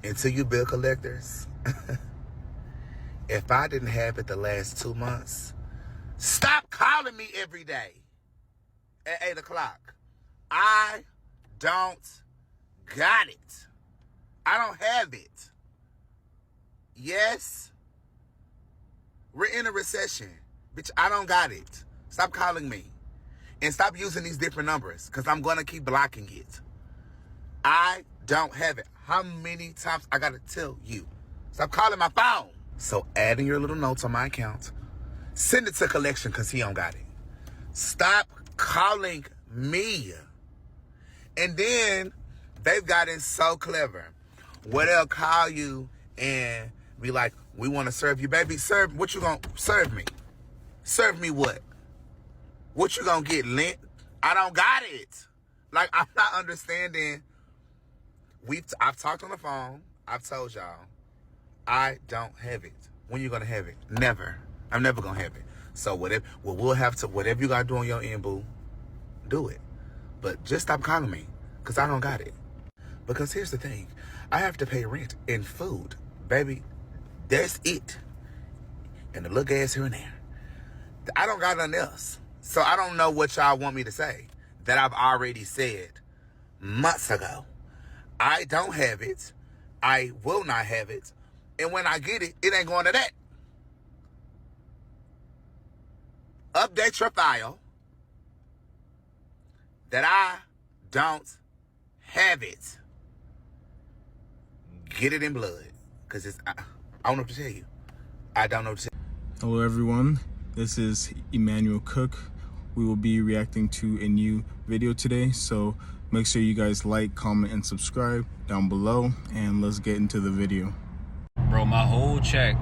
And to you bill collectors, if I didn't have it the last 2 months, stop calling me every day at 8 o'clock. I don't got it. I don't have it. Yes, we're in a recession. Bitch, I don't got it. Stop calling me. And stop using these different numbers, because I'm going to keep blocking it. I don't have it. How many times I got to tell you? Stop calling my phone. So add in your little notes on my account. Send it to collection because he don't got it. Stop calling me. And then they've gotten so clever where they'll call you and be like, we want to serve you. Baby, serve. What you going to serve me? Serve me what? What you going to get, lint? I don't got it. Like, I'm not understanding. I've talked on the phone. I've told y'all, I don't have it. When you gonna have it? Never. I'm never gonna have it. So whatever you gotta do on your end, boo, do it. But just stop calling me, because I don't got it. Because here's the thing. I have to pay rent and food. Baby, that's it. And a little gas here and there. I don't got nothing else. So I don't know what y'all want me to say that I've already said months ago. I don't have it. I will not have it. And when I get it, it ain't going to that. Update your file that I don't have it. Get it in blood. Because I don't know what to tell you. I don't know what to tell you. Hello everyone, this is Emmanuel Cook. We will be reacting to a new video today, so make sure you guys like, comment, and subscribe down below, and let's get into the video. Bro, my whole check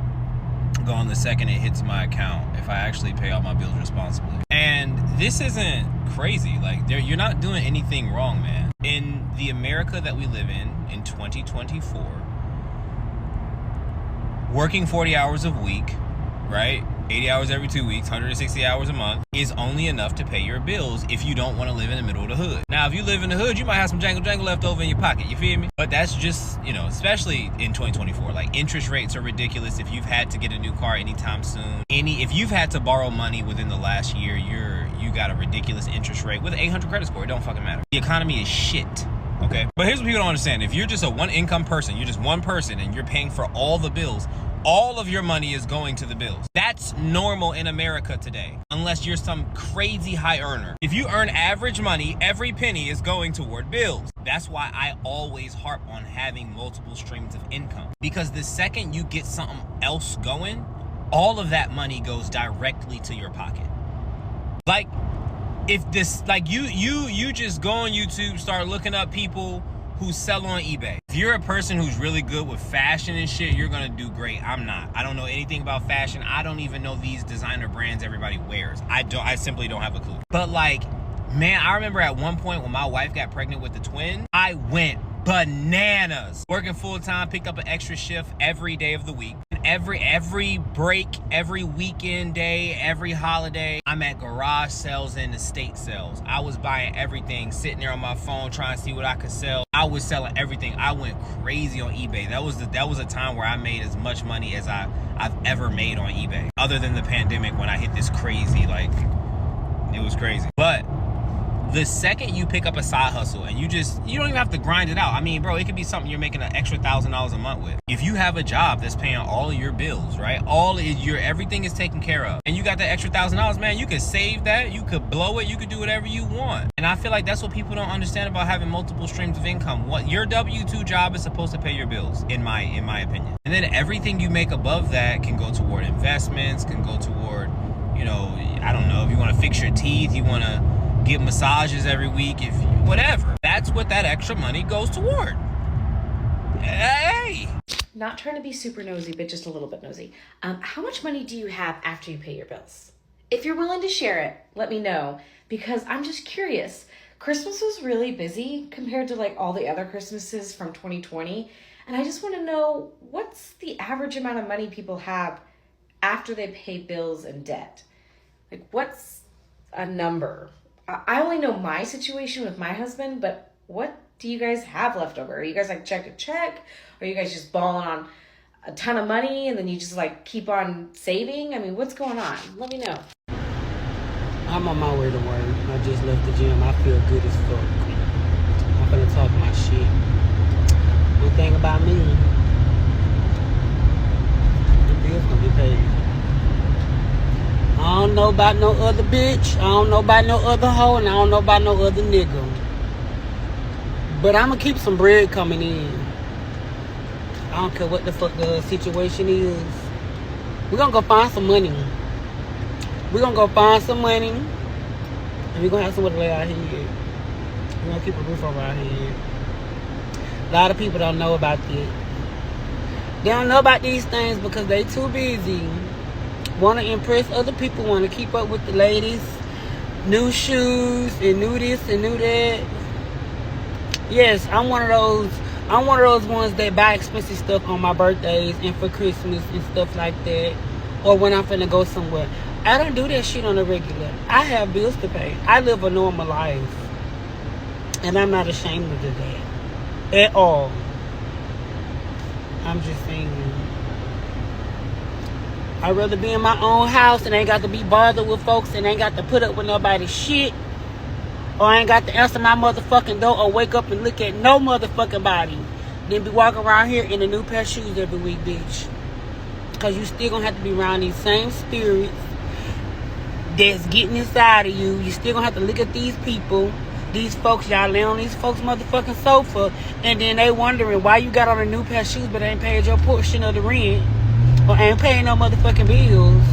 gone the second it hits my account if I actually pay all my bills responsibly. And this isn't crazy. Like, you're not doing anything wrong, man. In the America that we live in 2024, working 40 hours a week, right? 80 hours every 2 weeks, 160 hours a month is only enough to pay your bills if you don't want to live in the middle of the hood. Now, if you live in the hood, you might have some jangle left over in your pocket, you feel me? But that's just, you know, especially in 2024, like interest rates are ridiculous. If you've had to get a new car anytime soon, if you've had to borrow money within the last year, you got a ridiculous interest rate with an 800 credit score. It don't fucking matter. The economy is shit. Okay, but here's what people don't understand. If you're just a one income person, you're just one person and you're paying for all the bills, all of your money is going to the bills. That's normal in America today, unless you're some crazy high earner. If you earn average money, every penny is going toward bills. That's why I always harp on having multiple streams of income. Because the second you get something else going, all of that money goes directly to your pocket. Like, if this, like you just go on YouTube, start looking up people who sell on eBay. If you're a person who's really good with fashion and shit, you're gonna do great. I'm not. I don't know anything about fashion. I don't even know these designer brands everybody wears. I simply don't have a clue. But like, man, I remember at one point when my wife got pregnant with the twin, I went bananas. Working full time, picked up an extra shift every day of the week. Every break, every weekend day, every holiday, I'm at garage sales and estate sales. I was buying everything, sitting there on my phone trying to see what I could sell. I was selling everything. I went crazy on eBay. That was a time where I made as much money as I've ever made on eBay. Other than the pandemic when I hit this crazy, like, it was crazy. But the second you pick up a side hustle and you don't even have to grind it out. I mean, bro, it could be something you're making an extra $1,000 a month with. If you have a job that's paying all of your bills, right? Everything is taken care of. And you got that extra $1,000, man, you could save that, you could blow it, you could do whatever you want. And I feel like that's what people don't understand about having multiple streams of income. What your W-2 job is supposed to pay your bills, in my opinion. And then everything you make above that can go toward investments, can go toward, you know, I don't know, if you want to fix your teeth, you want to get massages every week, whatever. That's what that extra money goes toward. Hey! Not trying to be super nosy, but just a little bit nosy. How much money do you have after you pay your bills? If you're willing to share it, let me know, because I'm just curious. Christmas was really busy compared to like all the other Christmases from 2020. And I just want to know, what's the average amount of money people have after they pay bills and debt? Like, what's a number? I only know my situation with my husband, but what do you guys have left over? Are you guys like check to check? Or are you guys just balling on a ton of money and then you just like keep on saving? I mean, what's going on? Let me know. I'm on my way to work. I just left the gym. I feel good as fuck. I'm gonna talk my shit. One thing about me, the bills gonna be paid. I don't know about no other bitch. I don't know about no other hoe. And I don't know about no other nigga. But I'm gonna keep some bread coming in. I don't care what the fuck the situation is. We're gonna go find some money. We're gonna go find some money. And we're gonna have somewhere to lay our head. We're gonna keep a roof over our head. A lot of people don't know about this. They don't know about these things because they too busy. Want to impress other people. Want to keep up with the ladies. New shoes and new this and new that. Yes, I'm one of those ones that buy expensive stuff on my birthdays and for Christmas and stuff like that. Or when I'm finna go somewhere. I don't do that shit on a regular. I have bills to pay. I live a normal life. And I'm not ashamed of that. At all. I'm just saying. I'd rather be in my own house and ain't got to be bothered with folks and ain't got to put up with nobody's shit. Or I ain't got to answer my motherfucking door or wake up and look at no motherfucking body. Then be walking around here in a new pair of shoes every week, bitch. Because you still gonna have to be around these same spirits that's getting inside of you. You still gonna have to look at these people. These folks, y'all lay on these folks' motherfucking sofa. And then they wondering why you got on a new pair of shoes but ain't paid your portion of the rent. Or ain't paying no motherfucking bills.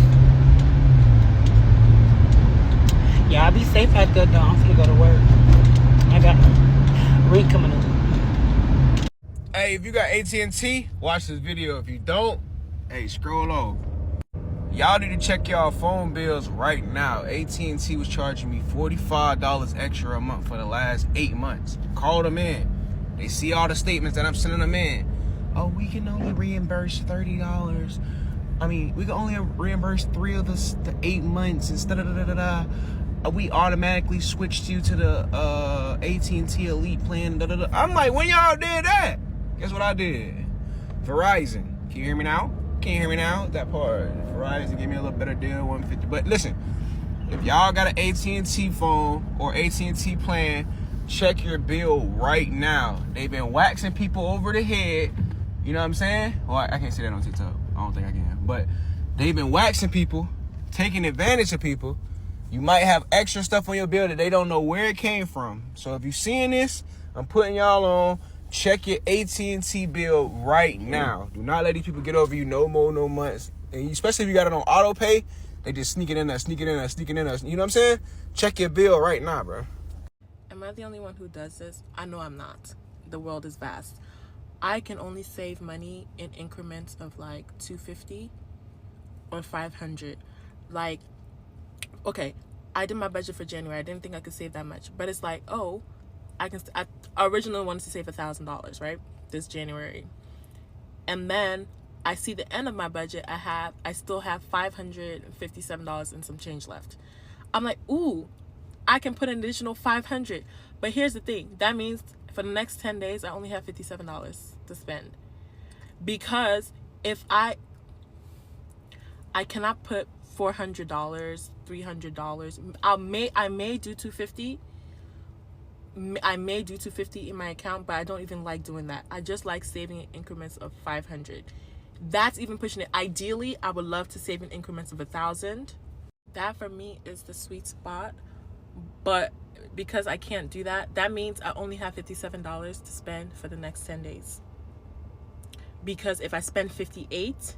Y'all be safe out there, though. I'm finna go to work. I got rent coming up. Hey, if you got AT&T, watch this video. If you don't, hey, scroll over. Y'all need to check y'all phone bills right now. AT&T was charging me $45 extra a month for the last 8 months. Call them in. They see all the statements that I'm sending them in. Oh, we can only reimburse $30. I mean, we can only reimburse 3 of the 8 months instead of we automatically switched you to the AT&T Elite plan. I'm like, when y'all did that? Guess what I did? Verizon. Can you hear me now? Can you hear me now? That part. Verizon gave me a little better deal, $150. But listen, if y'all got an AT&T phone or AT&T plan, check your bill right now. They've been waxing people over the head. You know what I'm saying? Well, I can't say that on TikTok. I don't think I can. But they've been waxing people, taking advantage of people. You might have extra stuff on your bill that they don't know where it came from. So if you're seeing this, I'm putting y'all on. Check your AT&T bill right now. Do not let these people get over you no more, no months. And especially if you got it on auto pay, they just sneak it in there, sneak it in there, sneak it in there. You know what I'm saying? Check your bill right now, bro. Am I the only one who does this? I know I'm not. The world is vast. I can only save money in increments of like $250 or $500. Like, okay, I did my budget for January. I didn't think I could save that much, but it's like, oh, I originally wanted to save $1,000, right? This January, and then I see the end of my budget. I still have $557 and some change left. I'm like, ooh, I can put an additional $500. But here's the thing. That means for the next 10 days, I only have $57 to spend. Because if I cannot put $400, $300. I may do $250. I may do $250 in my account, but I don't even like doing that. I just like saving in increments of $500. That's even pushing it. Ideally, I would love to save in increments of $1,000. That for me is the sweet spot. But because I can't do that, that means I only have $57 to spend for the next 10 days. Because if I spend $58,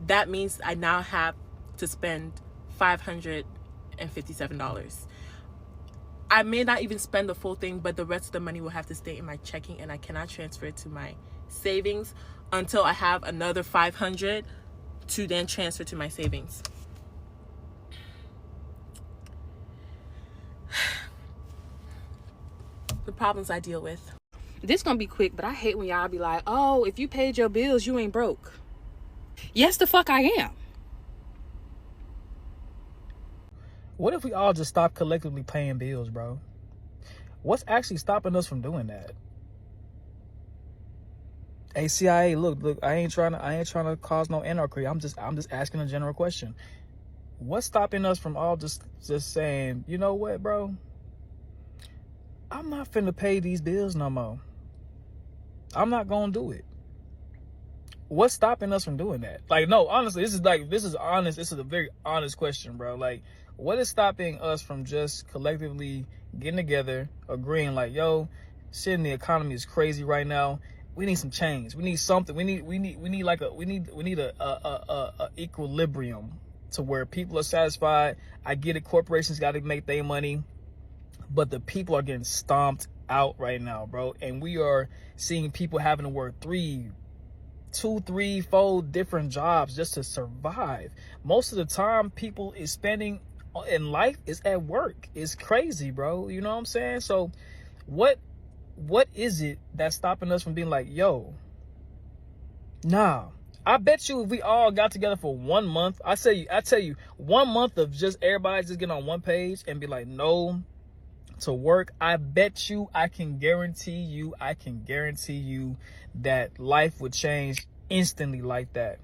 that means I now have to spend $557. I may not even spend the full thing, but the rest of the money will have to stay in my checking, and I cannot transfer it to my savings until I have another $500 to then transfer to my savings. The problems I deal with. This gonna be quick, but I hate when y'all be like, oh, if you paid your bills, you ain't broke. Yes, the fuck I am. What if we all just stop collectively paying bills, bro? What's actually stopping us from doing that? Hey, CIA, look, I ain't trying to cause no anarchy. I'm just asking a general question. What's stopping us from all just saying, you know what, bro? I'm not finna pay these bills no more. I'm not gonna do it. What's stopping us from doing that? Like, no, honestly, this is honest. This is a very honest question, bro. Like, what is stopping us from just collectively getting together, agreeing like, yo, shit in the economy is crazy right now. We need some change. We need something. We need a equilibrium to where people are satisfied. I get it. Corporations got to make their money, but the people are getting stomped out right now, bro. And we are seeing people having to work 2, 3, 4 different jobs just to survive. Most of the time people is spending in life is at work. It's crazy, bro. You know what I'm saying? So what is it that's stopping us from being like, yo, nah, I bet you if we all got together for 1 month, I tell you 1 month of just everybody just getting on one page and be like, no to work, I bet you, I can guarantee you that life would change instantly like that.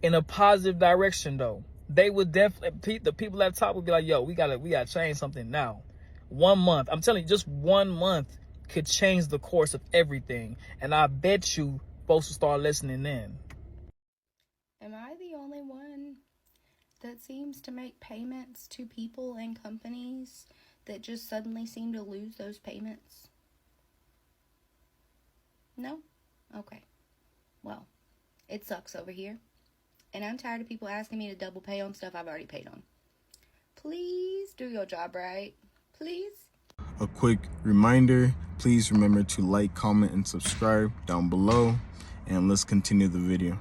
In a positive direction though. They would definitely, the people at the top would be like, yo, we gotta change something now. 1 month, I'm telling you, just 1 month could change the course of everything. And I bet you folks will start listening in. Am I the only one that seems to make payments to people and companies that just suddenly seem to lose those payments? No? Okay. Well, it sucks over here. And I'm tired of people asking me to double pay on stuff I've already paid on. Please do your job right. Please. A quick reminder, please remember to like, comment, and subscribe down below. And let's continue the video.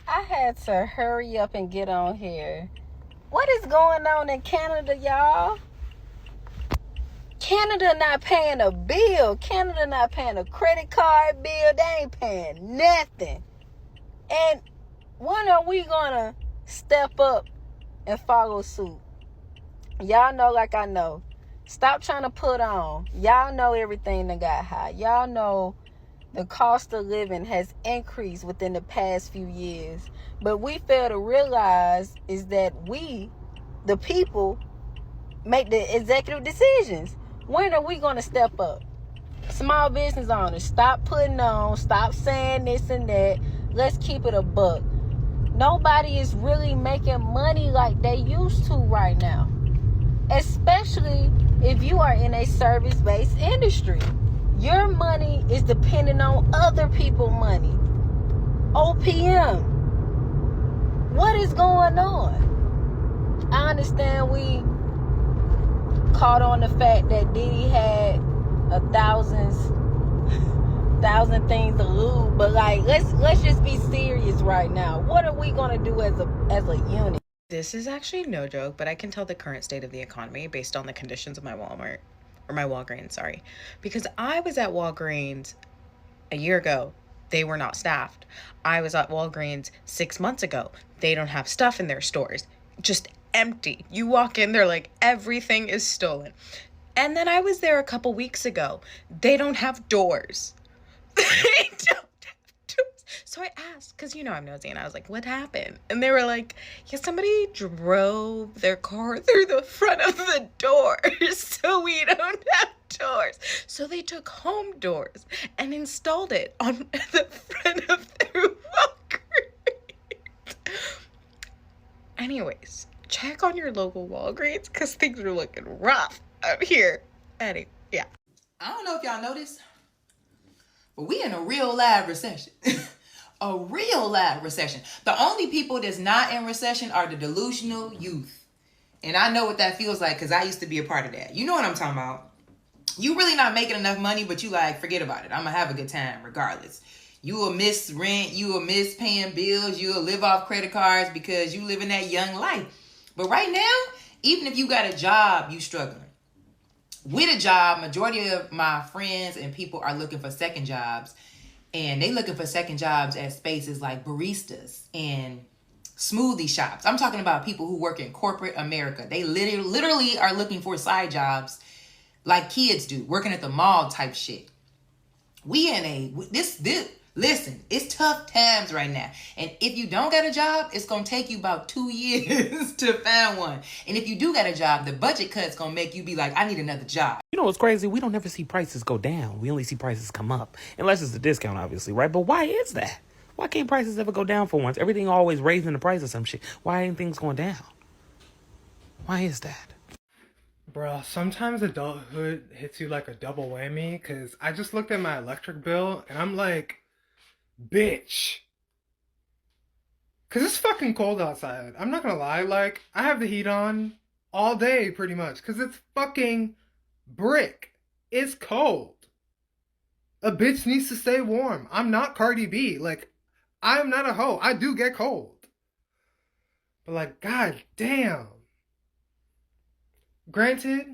I had to hurry up and get on here. What is going on in Canada, y'all? Canada not paying a bill. Canada not paying a credit card bill. They ain't paying nothing. And when are we gonna step up and follow suit? Y'all know like I know. Stop trying to put on. Y'all know everything that got high. Y'all know the cost of living has increased within the past few years. But we fail to realize is that we, the people, make the executive decisions. When are we going to step up? Small business owners, stop putting on. Stop saying this and that. Let's keep it a buck. Nobody is really making money like they used to right now. Especially if you are in a service-based industry. Your money is dependent on other people's money. OPM. What is going on? I understand we caught on the fact that Diddy had 1,000 things to lose, but like let's just be serious right now. What are we gonna do as a unit? This is actually no joke, but I can tell the current state of the economy based on the conditions of my Walgreens, sorry. Because I was at Walgreens a year ago. They were not staffed. I was at Walgreens 6 months ago. They don't have stuff in their stores. Just empty. You walk in, they're like, everything is stolen. And then I was there a couple weeks ago. They don't have doors. They don't have doors. So I asked, because you know I'm nosy, and I was like, what happened? And they were like, yeah, somebody drove their car through the front of the doors, so we don't have doors. So they took home doors and installed it on the front of their Walgreens. Anyways, check on your local Walgreens, because things are looking rough up here. Anyway, yeah. I don't know if y'all noticed, but we in a real live recession. A real live recession. The only people that's not in recession are the delusional youth. And I know what that feels like because I used to be a part of that. You know what I'm talking about. You really not making enough money, but you like, forget about it. I'm going to have a good time regardless. You will miss rent. You will miss paying bills. You will live off credit cards because you live in that young life. But right now, even if you got a job, you struggling. With a job, majority of my friends and people are looking for second jobs. And they looking for second jobs at spaces like baristas and smoothie shops. I'm talking about people who work in corporate America. They literally are looking for side jobs like kids do, working at the mall type shit. We in a, listen, it's tough times right now. And if you don't got a job, it's going to take you about 2 years to find one. And if you do got a job, the budget cut's going to make you be like, I need another job. You know what's crazy? We don't ever see prices go down. We only see prices come up. Unless it's a discount, obviously, right? But why is that? Why can't prices ever go down for once? Everything always raising the price of some shit. Why ain't things going down? Why is that? Bruh, sometimes adulthood hits you like a double whammy, because I just looked at my electric bill and I'm like, bitch. Because it's fucking cold outside. I'm not gonna lie, like, I have the heat on all day pretty much, because it's fucking brick. It's cold. A bitch needs to stay warm. I'm not Cardi B. Like, I'm not a hoe. I do get cold. But like, god damn. Granted,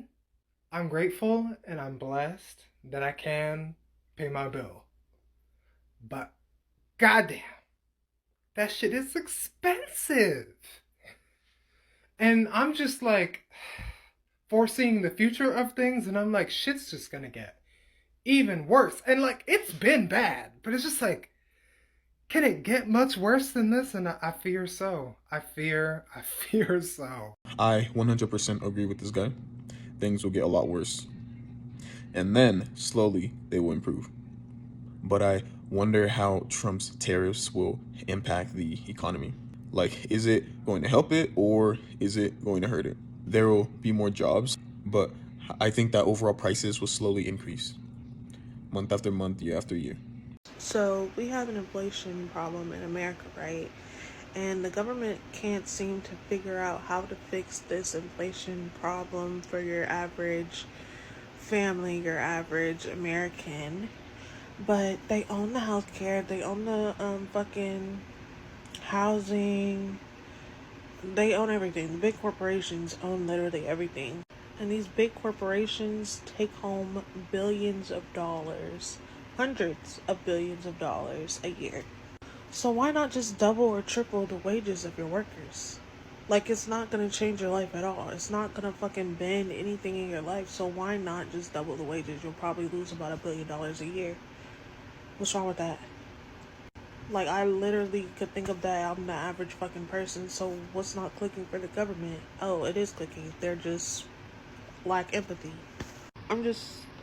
I'm grateful and I'm blessed that I can pay my bill. But goddamn, that shit is expensive. And I'm just like foreseeing the future of things, and I'm like, shit's just gonna get even worse. And like, it's been bad, but it's just like, can it get much worse than this? And I fear so. I fear so. I 100% agree with this guy. Things will get a lot worse. And then, slowly, they will improve. But I wonder how Trump's tariffs will impact the economy. Like, is it going to help it or is it going to hurt it? There will be more jobs, but I think that overall prices will slowly increase. Month after month, year after year. So we have an inflation problem in America, right? And the government can't seem to figure out how to fix this inflation problem for your average family, your average American. But they own the healthcare, they own the fucking housing, they own everything. The big corporations own literally everything. And these big corporations take home billions of dollars, hundreds of billions of dollars a year. So why not just double or triple the wages of your workers? Like, it's not going to change your life at all. It's not going to fucking bend anything in your life. So why not just double the wages? You'll probably lose about $1 billion a year. What's wrong with that? Like, I literally could think of that. I'm the average fucking person. So what's not clicking for the government? Oh, it is clicking. They're just lack empathy.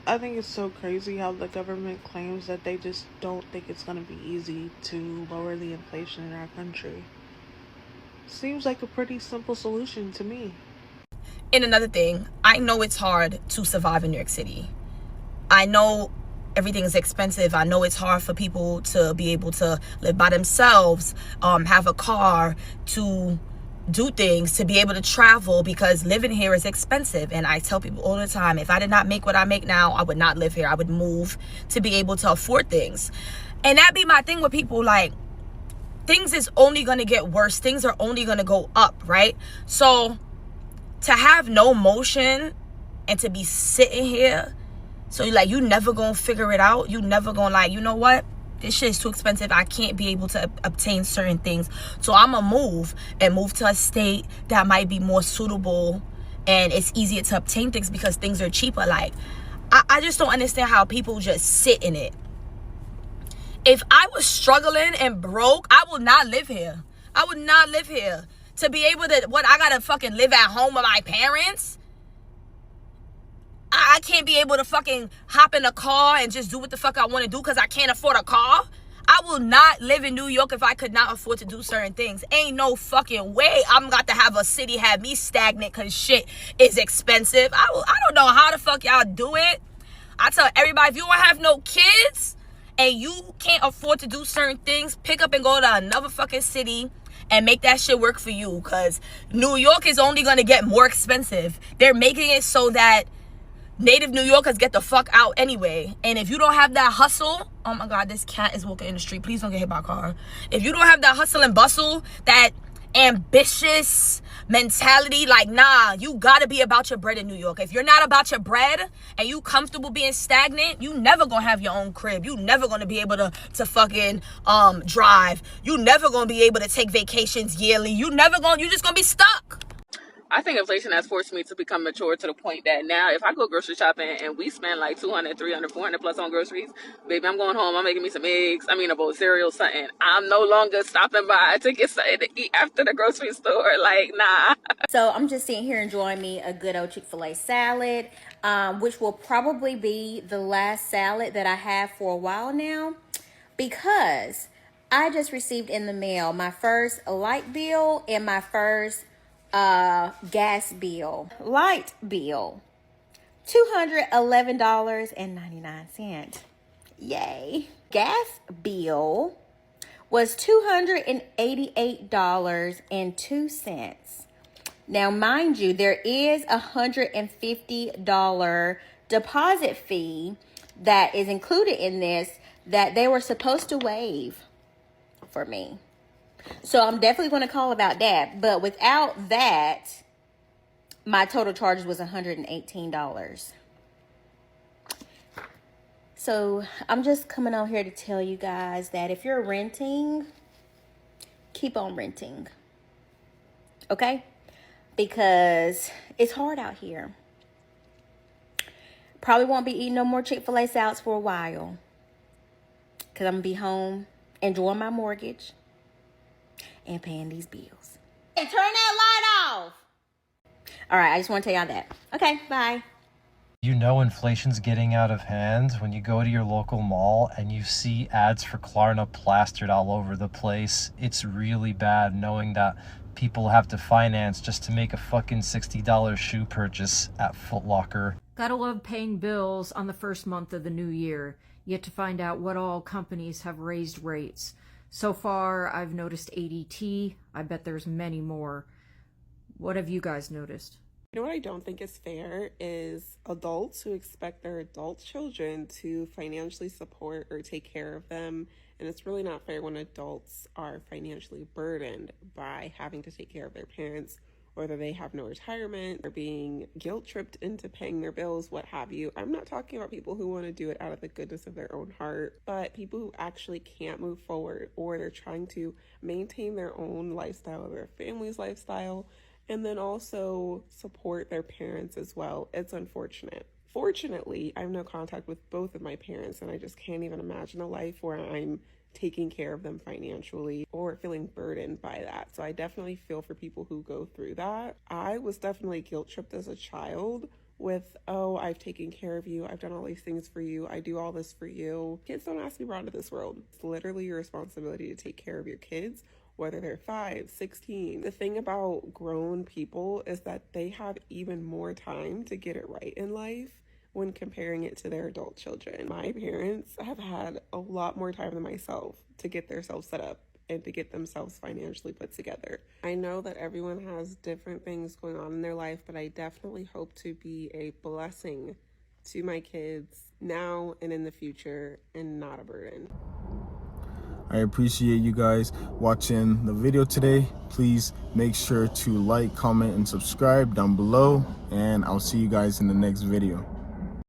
I think it's so crazy how the government claims that they just don't think it's going to be easy to lower the inflation in our country. Seems like a pretty simple solution to me. And another thing, I know it's hard to survive in New York City. I know everything is expensive. I know it's hard for people to be able to live by themselves, have a car, to do things, to be able to travel, because living here is expensive. And I tell people all the time, if I did not make what I make now, I would not live here. I would move to be able to afford things. And that be my thing with people, like, things is only going to get worse. Things are only going to go up, right? So to have no motion and to be sitting here, so like, you never going to figure it out. You never going to, like, you know what? This shit is too expensive. I can't be able to obtain certain things. So I'm going to move to a state that might be more suitable and it's easier to obtain things because things are cheaper. Like, I just don't understand how people just sit in it. If I was struggling and broke, I would not live here. I would not live here. To be able to, I got to fucking live at home with my parents? I can't be able to fucking hop in a car and just do what the fuck I want to do because I can't afford a car. I will not live in New York if I could not afford to do certain things. Ain't no fucking way I'm got to have a city have me stagnant because shit is expensive. I don't know how the fuck y'all do it. I tell everybody, if you don't have no kids and you can't afford to do certain things, pick up and go to another fucking city and make that shit work for you, because New York is only going to get more expensive. They're making it so that native New Yorkers get the fuck out anyway. And if you don't have that hustle, oh my God, this cat is walking in the street. Please don't get hit by a car. If you don't have that hustle and bustle, that ambitious mentality, like, nah, you gotta be about your bread in New York. If you're not about your bread and you comfortable being stagnant, you never gonna have your own crib. You never gonna be able to fucking drive. You never gonna be able to take vacations yearly. You just gonna be stuck. I think inflation has forced me to become mature to the point that now if I go grocery shopping and we spend like 200, 300, 400 plus on groceries, baby, I'm going home, I'm making me some eggs, a bowl of cereal, something. I'm no longer stopping by to get something to eat after the grocery store. Like, nah. So I'm just sitting here enjoying me a good old Chick-fil-A salad, which will probably be the last salad that I have for a while now, because I just received in the mail my first light bill and my first gas bill. Light bill, $211.99. Yay. Gas bill was $288.02. Now, mind you, there is a $150 deposit fee that is included in this that they were supposed to waive for me. So I'm definitely going to call about that. But without that, my total charges was $118. So I'm just coming on here to tell you guys that if you're renting, keep on renting. Okay? Because it's hard out here. Probably won't be eating no more Chick-fil-A salads for a while. Because I'm going to be home enjoying my mortgage and paying these bills. Hey, turn that light off. All right, I just want to tell y'all that. Okay, bye. You know inflation's getting out of hand when you go to your local mall and you see ads for Klarna plastered all over the place. It's really bad knowing that people have to finance just to make a fucking $60 shoe purchase at Foot Locker. Gotta love paying bills on the first month of the new year, yet to find out what all companies have raised rates. So far, I've noticed ADT. I bet there's many more. What have you guys noticed? You know what I don't think is fair is adults who expect their adult children to financially support or take care of them. And it's really not fair when adults are financially burdened by having to take care of their parents, whether they have no retirement or being guilt-tripped into paying their bills, what have you. I'm not talking about people who want to do it out of the goodness of their own heart, but people who actually can't move forward, or they're trying to maintain their own lifestyle or their family's lifestyle, and then also support their parents as well. It's unfortunate. Fortunately, I have no contact with both of my parents, and I just can't even imagine a life where I'm taking care of them financially or feeling burdened by that. So I definitely feel for people who go through that. I was definitely guilt-tripped as a child with, oh, I've taken care of you, I've done all these things for you, I do all this for you. Kids don't ask to be brought into this world. It's literally your responsibility to take care of your kids, whether they're 5, 16. The thing about grown people is that they have even more time to get it right in life when comparing it to their adult children. My parents have had a lot more time than myself to get themselves set up and to get themselves financially put together. I know that everyone has different things going on in their life, but I definitely hope to be a blessing to my kids now and in the future and not a burden. I appreciate you guys watching the video today. Please make sure to like, comment, and subscribe down below, and I'll see you guys in the next video.